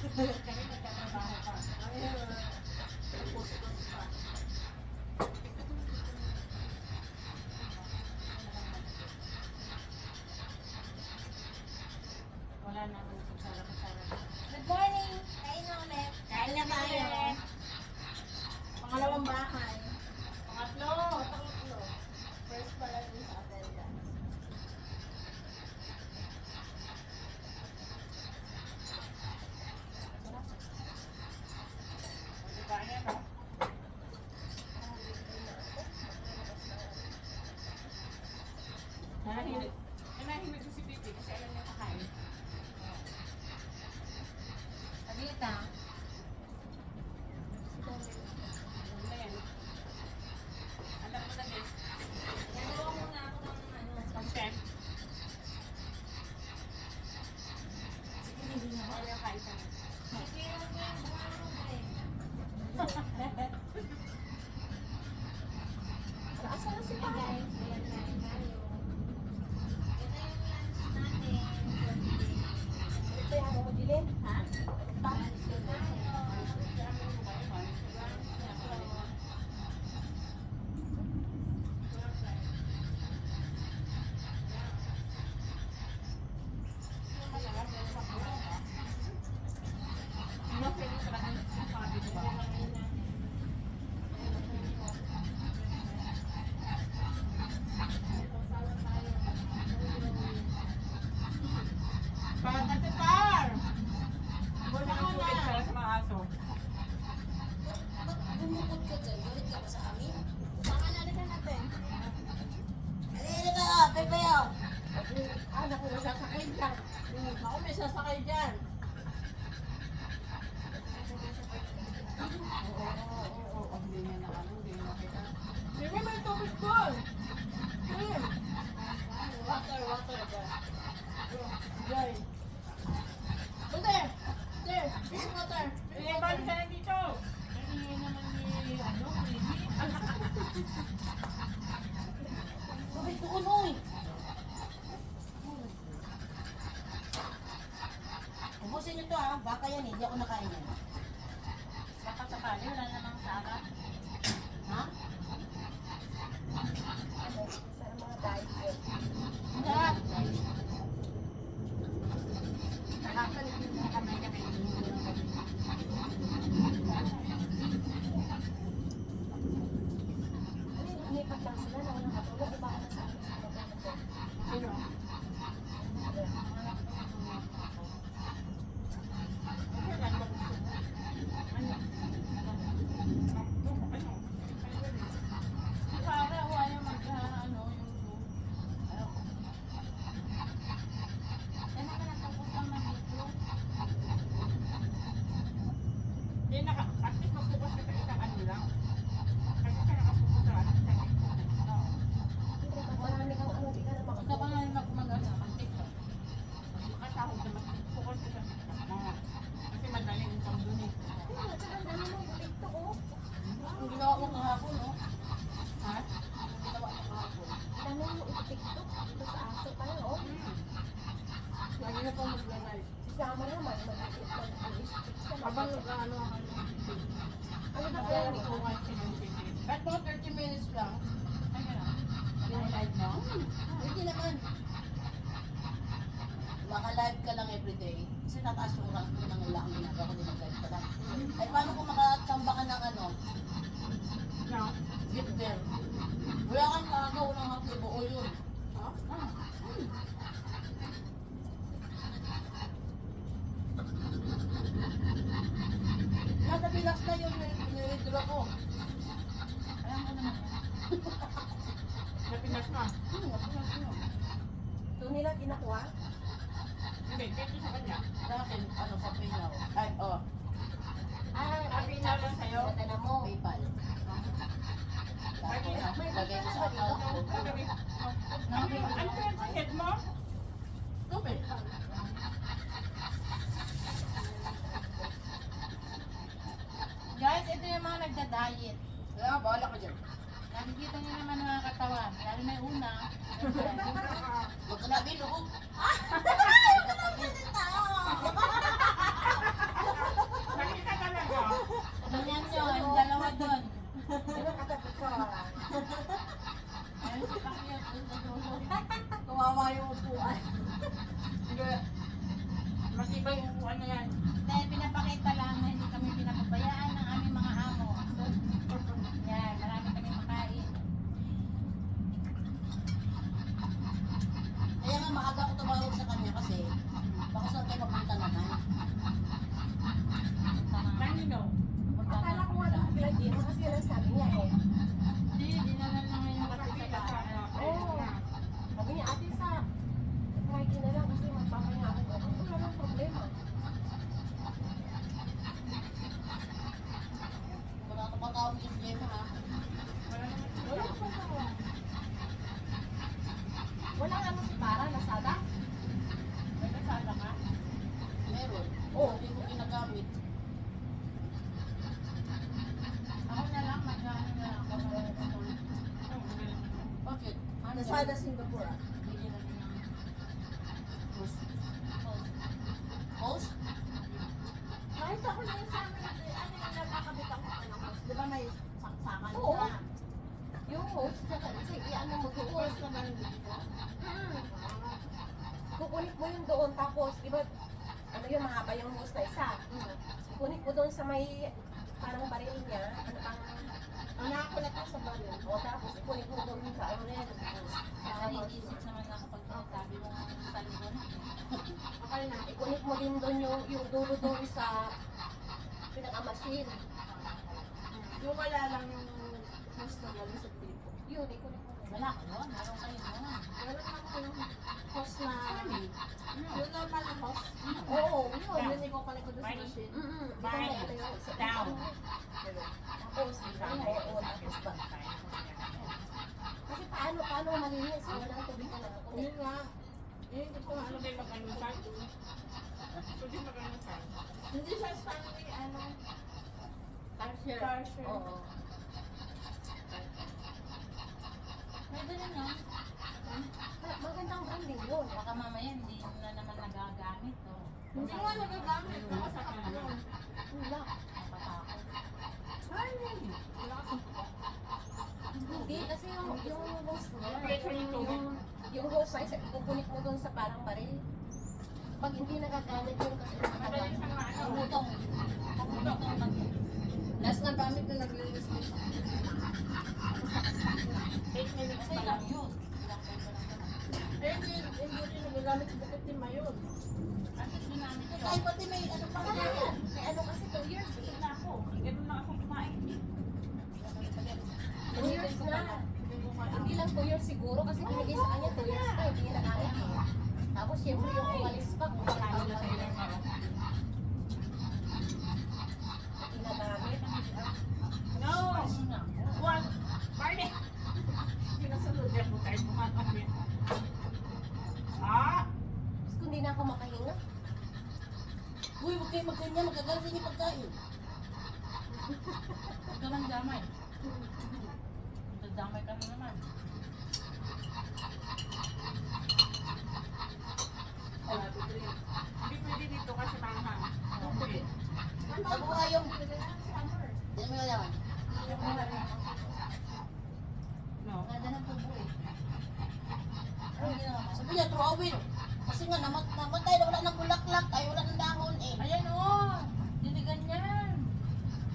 Kami nagtatrabaho pa. Ayun. Pustos pa. Wala na akong kutsara-kutsara. Good morning! Kain na ulit. Kain na tayo. Pangalawang bahay. Pangatlo. Pangatlo. First pala dun sa attendance. Diba yan, no? Nahihimik si Pipi kasi alam niya kakain. Alita. Ano na yan? Alam mo na din. Nagawa muna ako ng ano. Consent. Sige, hindi na ako. Ayaw yung kain sa akin. Sige, huwag mo yung bumarong eh. Asa na si Pa? Guys, ayan kain tayo. Ito yung lunch natin. Ito yung ano, Dilin? Ha? Lunch tayo. Bumukod ka dyan. Galit ka ba sa amin? Baka nalikan natin. Alili ka! Pepeyo! Naku, may sasakay dyan. Ako may sasakay dyan. Oo. Hindi niya na ano, hindi niya nakita. Sige, may tubig doon. Water dyan. Jai. Bunte! There! This water! Sige, balik ka na dito! Nangyay naman ni, ano, Lily. Tubig ko unoy! Ubusin nyo to ha. Baka yan eh. Hindi ako nakain yan. Baka sakali, wala namang sarap. Ha? Sa mga diet ko. Sarap! Nakakaligid na kami kami. Lipat lang sila na unang katulog. Iba ka na sa akin. Sino? Para wala mag ano yung Ano ka natapos lang ng video? Hindi naka at least mag-focus ka sa isang ano lang. Kasi ka nakapokus sa ano sa TikTok. Marami kang ano, di ka na Ikaw makatulog. ba nga mag-ano mag-TikTok? Makasahod na mag-focus ka sa TikTok mo. Kasi madaling income dun eh. Ay, tsaka ang dami mong TikTok, oh. Ang ginawa mo kahapon, no? Ha? Ang ginawa mo kahapon. Ang dami mong TikTok. Dito sa aso pa lang, oh. Lagi na pang mag-live. Si Sama naman, mag-i-stick ka. Habang nag-ano ako. Ano ba Kaya kaya hindi ko watch sinunod. Kahit mga 30 minutes lang. Ay, gano'n. Pinalive mo? Hindi naman. Maka-live ka lang everyday. Kasi tataas yung rank mo ng wala ang ginagawa ko din mag-live ka lang. Ay paano kung makachamba ka ng ano? No. Get there. Wala kang kagaw ng hapli, buo yun. Ha? Ah. Nasa bilas na yun, nire-withdraw ko. Alam mo naman. Napinas mo. Napilas yun. Ito nila ginakuha? Hindi, dito sa kanya. Sa akin, ano, sa Pinaw. Ay, oh, Sabi na lang sa'yo. Dala mo. PayPal. Lagi na. Lagay mo sa account ko. Ano yung sakit mo? Tubig. Guys, ito yung mga nagda-diet. Kaya, bahala ka dyan. Nakikita niyo naman mga katawan. Lalo na yung una. Huwag ka na bilog. Ito na ang salita, oh. Oo. Hindi ko ginagamit. Ako na lang, mag-ano na lang ako. Bakit? Nasaan na Singapore ah? Bigyan namin ng host. Host? Kahit ako na yung sa amin, ano yung nakakabit ako ng host? Di ba may saksakan Oo. na? Yung host, kasi i-ano mo doon. Host na ba yung dito? Kukunik mo yun doon, tapos, di ba, ano yung mahaba yung host na isa. Kunik mo doon sa may, parang baril niya, ano pang, Ang nakakulat ko sa baril. o tapos ikunik mo doon sa ano rin. Naiisip naman ako pag sinasabi mo ang talibon. Okay na. Ikunik mo din doon yung dulo doon sa pinaka-machine. Yung wala lang yung host na galing sa tipo. Yun, ikunik mo. Wala ko yun. Meron kayo nun. Wala naman ko yung host na... Yung normal na host. Oo, yun. Yun yung ikukulik ko doon sa machine. Down. Tapos, oo, tapos ba? Kasi paano malinis? Walang tubig na lang. Yun nga. Yun gusto ko ano. Hindi siya Stanley, ano, Tarsier. Starship. Oo. Pwede na yun. Magandang branding yun. Baka mamaya hindi na naman nagagamit. Oh. Hindi nga nagagamit ko sa kapatid. Wala. Napatakot. Ay, wala ka Hindi, kasi yung host niya, Pressure yung tubig. yung host na isa, ikukunik mo dun sa parang baril. Pag hindi nagagamit yun kasi Madali siyang maano. Pagutong. Pagutong. last na gamit na naglinis mo. 8 minutes Kasi pa lang lang. yun. Ilang peso lang yun. Eh, hindi rin nagagamit sa bukit ni Mayon. Bakit ginamit yun? Ay, pati may ano pa Wala kaya. yan. May ano kasi 2 years. Busog na ako. Ganun lang ako kumain. 2 years na. Hindi lang 2 years siguro kasi binigay sa kanya 2 years na. Hindi niya nagamit eh. Tapos syempre yung umalis pa. Kung wala Lalo na na sa ilang araw. ginagamit. No! Ano na? One! Barney! Sinasunod yan po tayo kumakamit. Ah! Tapos kung hindi na ako makahinga. Uy, huwag kayo magganyan. Magagaling yung pagkain. Huwag ka nang damay. Dadamay ka na naman. Hindi pwede dito kasi manghang. Okay. Ano ba yung summer? Hindi mo yawan. No. Ganda ng tubo eh. Ano ginawa mo? Sabi niya, throwawin. Kasi nga, namatay na wala ng bulaklak. Ay, wala ng dahon eh. Ayan o! Dinigan yan.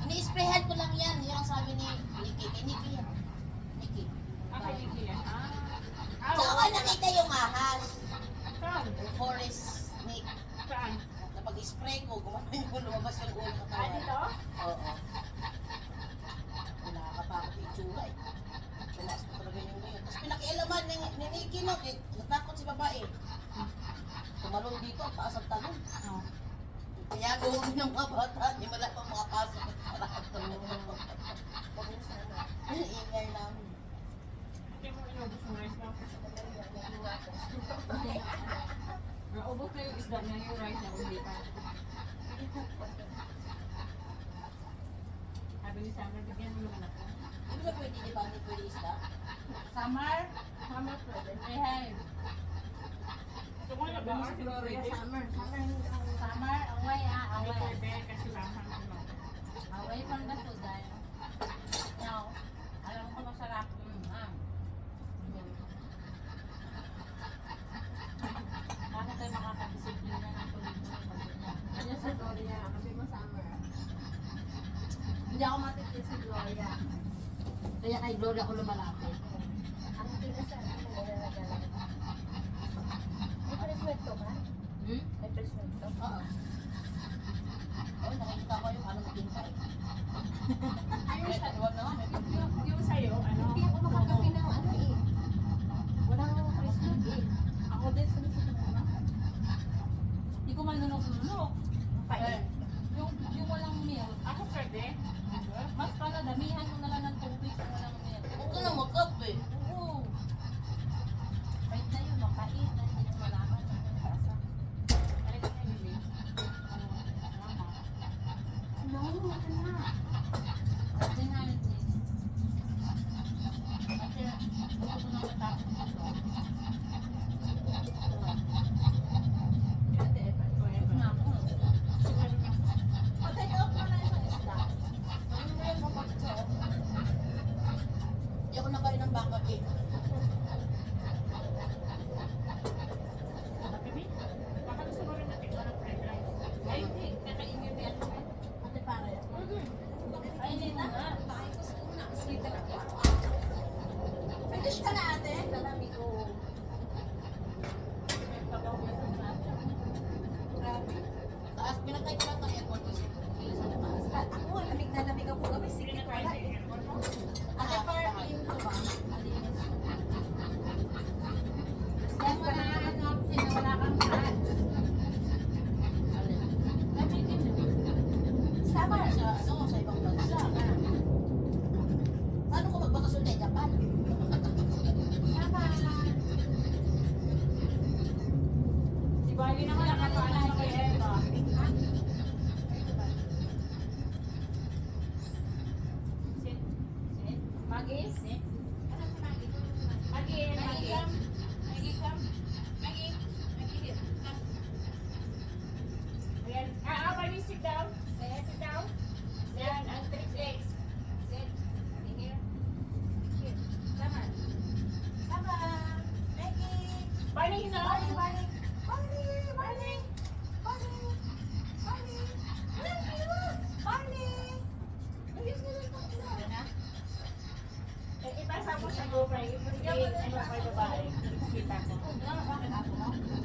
Ini-sprayhan ko lang yan. Yan ang sabi ni Nikki. Kay Nikki yan. Nikki. Nakiliki yan. Saan ka nakita yung ahas? Saan? Yung forest snake. Saan? Na pag-spray ko, gumano yung lumabas yung ulo ng Ah, katawan. dito? Oo. Nakakatakot yung tsura eh. Tumaas na talaga yung ngayon. Tapos pinakialaman ni Nikki no, eh, natakot si babae. Tumalon dito, taas ang talon. Oo. Kaya gawin ng mga bata, hindi mo lang makapasok at sarap ng ingay namin. Hindi mo inubos yung rice mo. Naubos na yung isda niya, yung rice niya, hindi pa. Sabi ni Summer, bigyan mo yung anak ko. Hindi ba pwede, di ba? Hindi pwede isda? Summer? Summer pwede. Hey, Ito ko na ba? Summer. Summer, away ah, Hindi away. pwede kasi lamang ano. Away from the food dahil. Now, alam ko masarap. Bakit tayo makakadisiplina ng tuloy-tuloy pag-inya? Ano sa Gloria? Kasi mo Summer. Hindi ako matipid si Gloria. Kaya kay Gloria ako lumalapit. Ang tigas sa akin, hindi na nagagamit. May preswet to ba? Hmm? May preswet to? Oo. Oh, nakikita ko yung ano matinta eh. Ayun sa... Huwag na nga, may video. Yung sa'yo, ano? Hindi ako makakapi ng ano eh. Walang preswet eh. Ako din sa nasa Hindi ko manunok-nunok. Pain. Yung walang milk. Ako pwede. Mas pala, damihan mo na lang ng tubig kung walang milk. Huwag ka na mag-up eh. Oo. Kahit na yun, makain na hindi mo malaman. Ano yung lasa? Halika kayo, Lily. ito na. Ate na, ate. Kasi gusto ko na matapos ito. Ate, Forever. Na ako. Siguro na. take out mo na isang isda. Ano na yung mapagso? Hindi ako nakain ng baka cake. Baby, baka gusto mo rin natin ng fried rice. Ay, hindi. Kakain yun yan. Ate, pare. Ay, hindi na. Finish ka na, ate. Salami ko. Grabe. Taas, pinatay ko lang ng aircon kasi sa labas. Ako, lamig na lamig ako gabi. Sige pala eh. Ate, parking ka ba? Yan wala ano, kasi wala kang kaan. Summer. Sa ibang bansa. Paano ko magbakasyon kay Japan? Si Bali naman nakapaalam na kay Eva. Sit. Sit. Maggie? Sit. Maggie, Maggie. Maggie, come. Maggie. Maggie, here. Come. Ayan. Maggie, sit down. Sit down. Yan, ang 3 legs. Sit. Here. Here. Sama. Sama. Maggie. Barney, na. Barney, Barney. Barney, Barney. Barney. Barney. Barney. Ayun na lang tatlo. Na? Ipasa mo sa GoPro. Ipasa mo kay babae. Kita ko. Bakit ako?